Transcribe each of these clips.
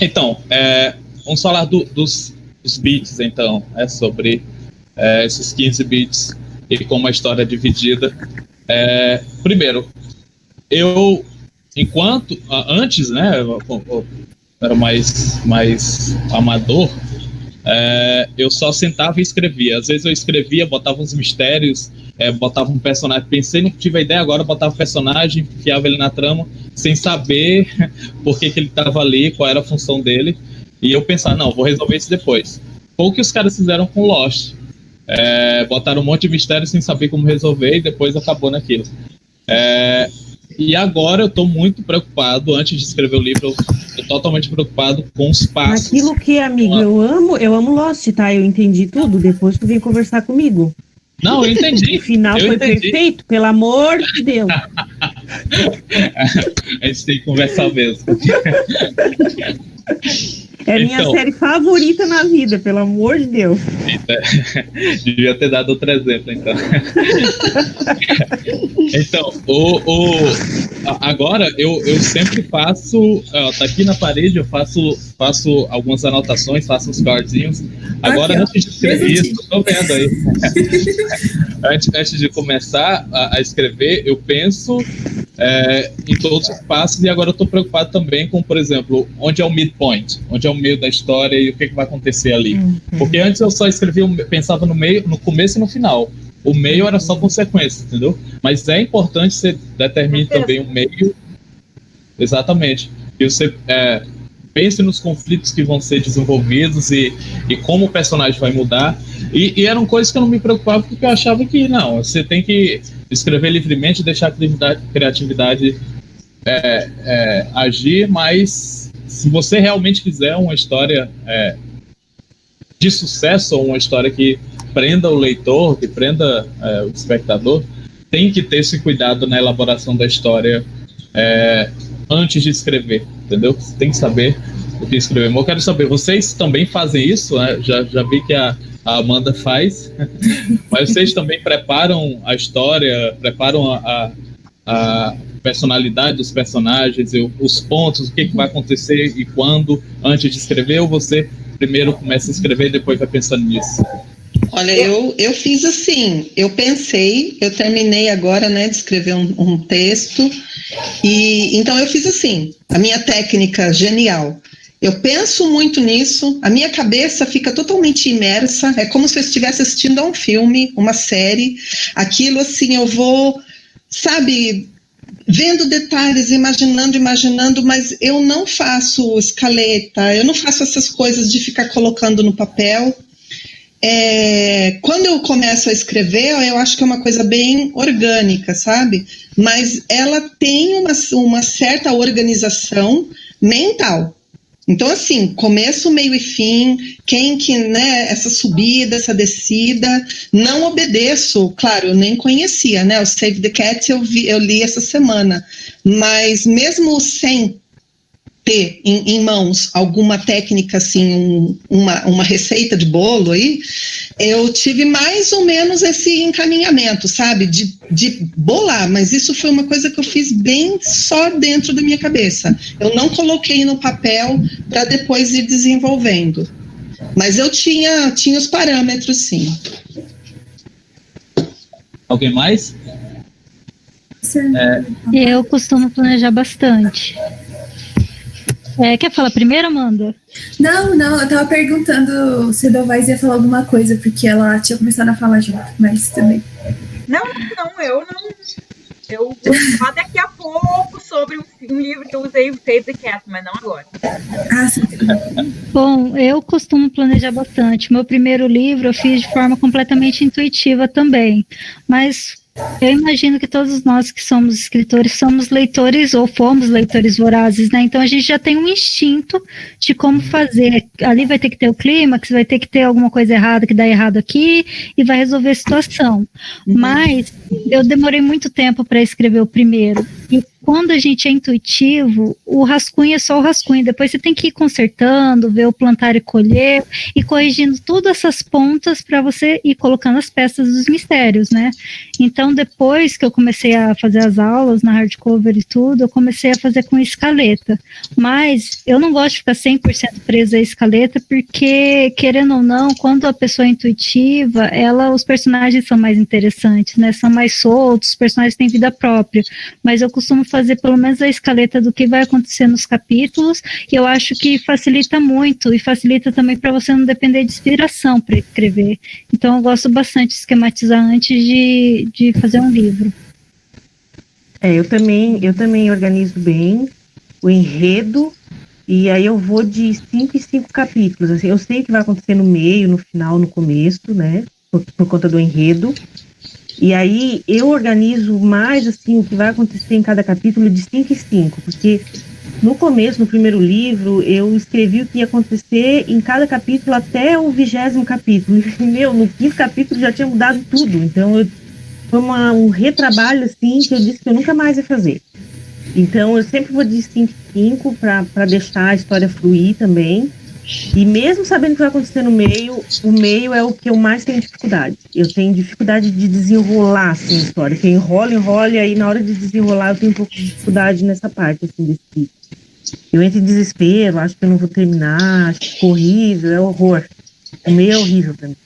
Então, vamos falar dos beats, então, sobre esses 15 beats e como a história é dividida. Primeiro, eu, antes, né, eu era mais amador, eu só sentava e escrevia. Às vezes eu escrevia, botava uns mistérios, botava um personagem, pensei, não tive a ideia agora, botava o personagem, enfiava ele na trama, sem saber por que ele estava ali, qual era a função dele, e eu pensava, não, vou resolver isso depois. Foi o que os caras fizeram com Lost. Botaram um monte de mistério sem saber como resolver, e depois acabou naquilo. E agora eu estou muito preocupado, antes de escrever o livro, eu estou totalmente preocupado com os passos. Aquilo que, amigo, eu amo Lost, tá? Eu entendi tudo, depois tu veio conversar comigo. Não, eu entendi. O final foi perfeito, pelo amor de Deus. A gente tem que conversar mesmo. É minha série favorita na vida, pelo amor de Deus. Devia ter dado outro exemplo, então. Então, agora eu sempre faço, tá aqui na parede, eu faço algumas anotações, faço uns cardzinhos. Agora, aqui, antes de escrever isso, tô vendo aí. Antes de começar a escrever, eu penso em todos os passos, e agora eu tô preocupado também com, por exemplo, onde é o midpoint, onde é o meio da história e o que vai acontecer ali. Porque antes eu só escrevia, pensava no meio, no começo e no final. O meio era só consequência, entendeu? Mas é importante você determine também o meio. Exatamente. E você pense nos conflitos que vão ser desenvolvidos e como o personagem vai mudar. E eram coisas que eu não me preocupava, porque eu achava que, não, você tem que escrever livremente, deixar a criatividade agir, mas se você realmente quiser uma história de sucesso, ou uma história que prenda o leitor, que prenda o espectador, tem que ter esse cuidado na elaboração da história antes de escrever, entendeu? Você tem que saber o que escrever. Mas eu quero saber, vocês também fazem isso? Né? Já vi que a Amanda faz, mas vocês também preparam a história, preparam a personalidade dos personagens, os pontos, o que vai acontecer e quando, antes de escrever, ou você primeiro começa a escrever e depois vai pensando nisso? Olha, eu fiz assim, eu terminei agora, né, de escrever um texto, e então eu fiz assim, a minha técnica genial. Eu penso muito nisso, a minha cabeça fica totalmente imersa, é como se eu estivesse assistindo a um filme, uma série, aquilo assim, eu vou, sabe, vendo detalhes, imaginando, mas eu não faço escaleta, eu não faço essas coisas de ficar colocando no papel. Quando eu começo a escrever, eu acho que é uma coisa bem orgânica, sabe? Mas ela tem uma certa organização mental. Então, assim, começo, meio e fim, né, essa subida, essa descida, não obedeço, claro, eu nem conhecia, né, o Save the Cat eu li essa semana, mas mesmo sem ter em mãos alguma técnica, assim, uma receita de bolo aí, eu tive mais ou menos esse encaminhamento, sabe, de bolar, mas isso foi uma coisa que eu fiz bem só dentro da minha cabeça. Eu não coloquei no papel para depois ir desenvolvendo. Mas eu tinha os parâmetros, sim. Alguém mais? Eu costumo planejar bastante. Quer falar primeiro, Amanda? Não, eu tava perguntando se a Edelweiss ia falar alguma coisa, porque ela tinha começado a falar junto, mas também. Não, eu não. Eu vou falar daqui a pouco sobre um livro que eu usei, o Save the Cat, mas não agora. Sim. Bom, eu costumo planejar bastante. Meu primeiro livro eu fiz de forma completamente intuitiva também, mas eu imagino que todos nós que somos escritores somos leitores ou fomos leitores vorazes, né? Então a gente já tem um instinto de como fazer. Ali vai ter que ter o clímax, vai ter que ter alguma coisa errada que dá errado aqui e vai resolver a situação. Mas eu demorei muito tempo para escrever o primeiro. E quando a gente é intuitivo, o rascunho é só o rascunho, depois você tem que ir consertando, ver o plantar e colher, e corrigindo todas essas pontas para você ir colocando as peças dos mistérios, né? Então, depois que eu comecei a fazer as aulas na hardcover e tudo, eu comecei a fazer com escaleta, mas eu não gosto de ficar 100% presa à escaleta, porque, querendo ou não, quando a pessoa é intuitiva, os personagens são mais interessantes, né? São mais soltos, os personagens têm vida própria, mas eu costumo fazer pelo menos a escaleta do que vai acontecer nos capítulos, e eu acho que facilita muito, e facilita também para você não depender de inspiração para escrever. Então eu gosto bastante de esquematizar antes de fazer um livro. Eu também organizo bem o enredo, e aí eu vou de 5 em 5 capítulos. Assim, eu sei o que vai acontecer no meio, no final, no começo, né? Por conta do enredo. E aí eu organizo mais assim o que vai acontecer em cada capítulo de 5 em 5, porque no começo, no primeiro livro, eu escrevi o que ia acontecer em cada capítulo até o 20º capítulo. E, no 5º capítulo já tinha mudado tudo. Então foi um retrabalho assim que eu disse que eu nunca mais ia fazer. Então eu sempre vou de 5 em 5 para deixar a história fluir também. E mesmo sabendo o que vai acontecer no meio, o meio é o que eu mais tenho dificuldade. Eu tenho dificuldade de desenrolar assim, a história. Que enrola, e aí na hora de desenrolar eu tenho um pouco de dificuldade nessa parte assim, desse livro. Eu entro em desespero, acho que eu não vou terminar, acho que ficou horrível, é horror. O meio é horrível pra mim.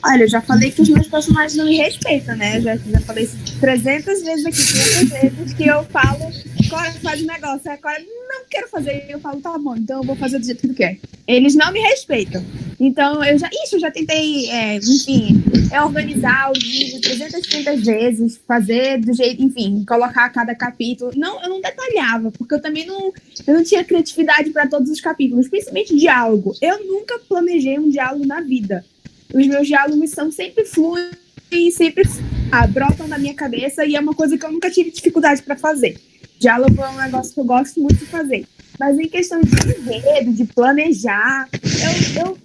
Olha, eu já falei que os meus personagens não me respeitam, né? Já falei isso 300 vezes aqui, 500 vezes que eu falo, Cora, faz o negócio. Aí a Cora, não quero fazer. Eu falo, tá bom, então eu vou fazer do jeito que tu quer. Eles não me respeitam. Então, eu já tentei, organizar o livro 300 vezes, fazer do jeito, enfim, colocar cada capítulo. Não, eu não detalhava, porque eu também não tinha criatividade para todos os capítulos, principalmente diálogo. Eu nunca planejei um diálogo na vida. Os meus diálogos sempre fluem e sempre brotam na minha cabeça, e é uma coisa que eu nunca tive dificuldade para fazer. Diálogo é um negócio que eu gosto muito de fazer. Mas em questão de enredo, de planejar,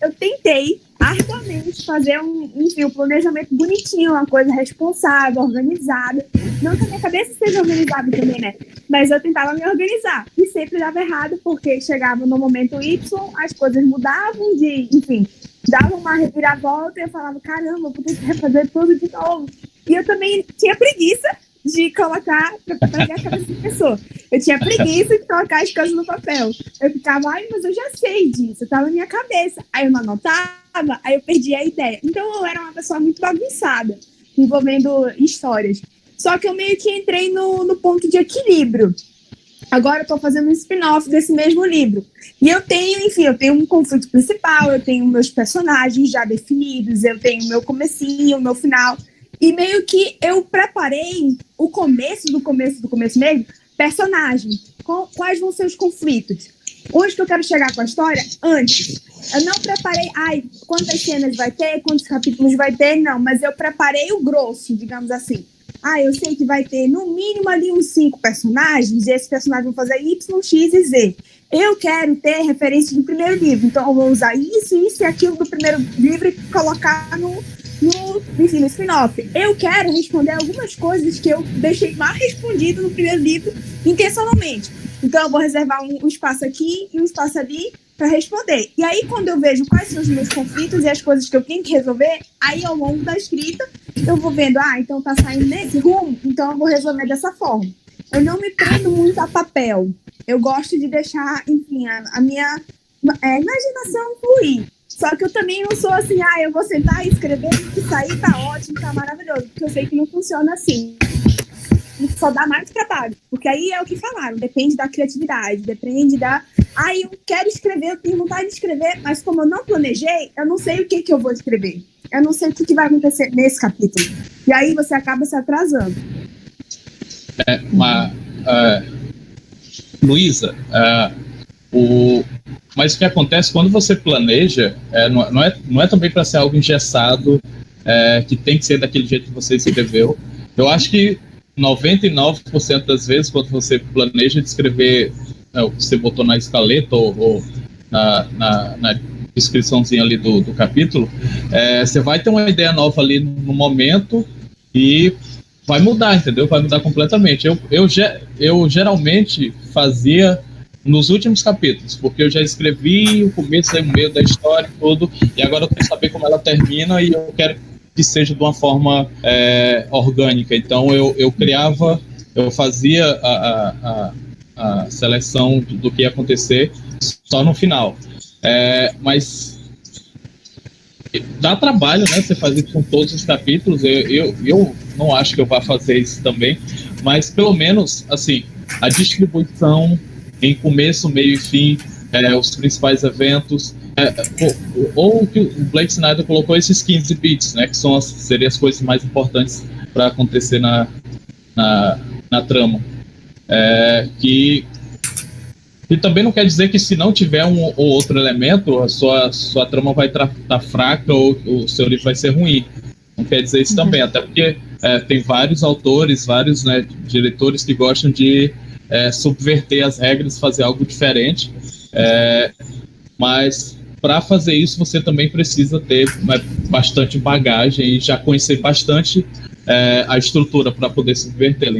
eu tentei arduamente fazer um planejamento bonitinho, uma coisa responsável, organizada. Não que a minha cabeça seja organizada também, né? Mas eu tentava me organizar. E sempre dava errado, porque chegava no momento Y, as coisas mudavam, dava uma reviravolta e eu falava, caramba, vou ter que refazer tudo de novo. E eu também tinha preguiça de colocar pra ver a cabeça da pessoa. Eu tinha preguiça de colocar as coisas no papel. Eu ficava, mas eu já sei disso, tá na minha cabeça. Aí eu não anotava, aí eu perdia a ideia. Então eu era uma pessoa muito bagunçada, envolvendo histórias. Só que eu meio que entrei no ponto de equilíbrio. Agora eu tô fazendo um spin-off desse mesmo livro. E eu tenho um conflito principal, eu tenho meus personagens já definidos, eu tenho o meu comecinho, o meu final. E meio que eu preparei o começo mesmo, personagem. Quais vão ser os conflitos? Onde que eu quero chegar com a história? Antes. Eu não preparei, quantas cenas vai ter, quantos capítulos vai ter, não. Mas eu preparei o grosso, digamos assim. Eu sei que vai ter no mínimo ali uns 5 personagens, e esses personagens vão fazer Y, X e Z. Eu quero ter referência do primeiro livro, então eu vou usar isso e aquilo do primeiro livro e colocar no spin-off. Eu quero responder algumas coisas que eu deixei mal respondido no primeiro livro intencionalmente. Então eu vou reservar um espaço aqui e um espaço ali para responder. E aí, quando eu vejo quais são os meus conflitos e as coisas que eu tenho que resolver, aí ao longo da escrita eu vou vendo, então tá saindo nesse rumo, então eu vou resolver dessa forma. Eu não me prendo muito a papel. Eu gosto de deixar, a minha imaginação fluir. Só que eu também não sou assim, eu vou sentar e escrever e sair, tá ótimo, tá maravilhoso. Porque eu sei que não funciona assim. Só dá mais trabalho. Porque aí é o que falaram, depende da criatividade, depende da... eu quero escrever, eu tenho vontade de escrever, mas como eu não planejei, eu não sei o que eu vou escrever. Eu não sei o que vai acontecer nesse capítulo. E aí você acaba se atrasando. Luísa, mas o que acontece quando você planeja, não é também para ser algo engessado, que tem que ser daquele jeito que você escreveu. Eu acho que 99% das vezes, quando você planeja de escrever, você botou na escaleta ou na descriçãozinha ali do capítulo, você vai ter uma ideia nova ali no momento e vai mudar, entendeu? Vai mudar completamente. Eu geralmente fazia nos últimos capítulos, porque eu já escrevi o começo e o meio da história e tudo, e agora eu quero saber como ela termina e eu quero que seja de uma forma orgânica. Então eu fazia a seleção do que ia acontecer só no final. Mas dá trabalho, né? Você fazer com todos os capítulos. Eu não acho que eu vá fazer isso também, mas pelo menos, assim, a distribuição em começo, meio e fim, os principais eventos, ou que o Blake Snyder colocou esses 15 bits, né? Que seriam as coisas mais importantes para acontecer na trama. Que também não quer dizer que se não tiver um ou outro elemento, a sua trama vai estar fraca ou o seu livro vai ser ruim. Não quer dizer isso também, até porque tem vários autores, vários, né, diretores que gostam de subverter as regras, fazer algo diferente. Mas para fazer isso você também precisa ter bastante bagagem e já conhecer bastante a estrutura para poder subvertê-la.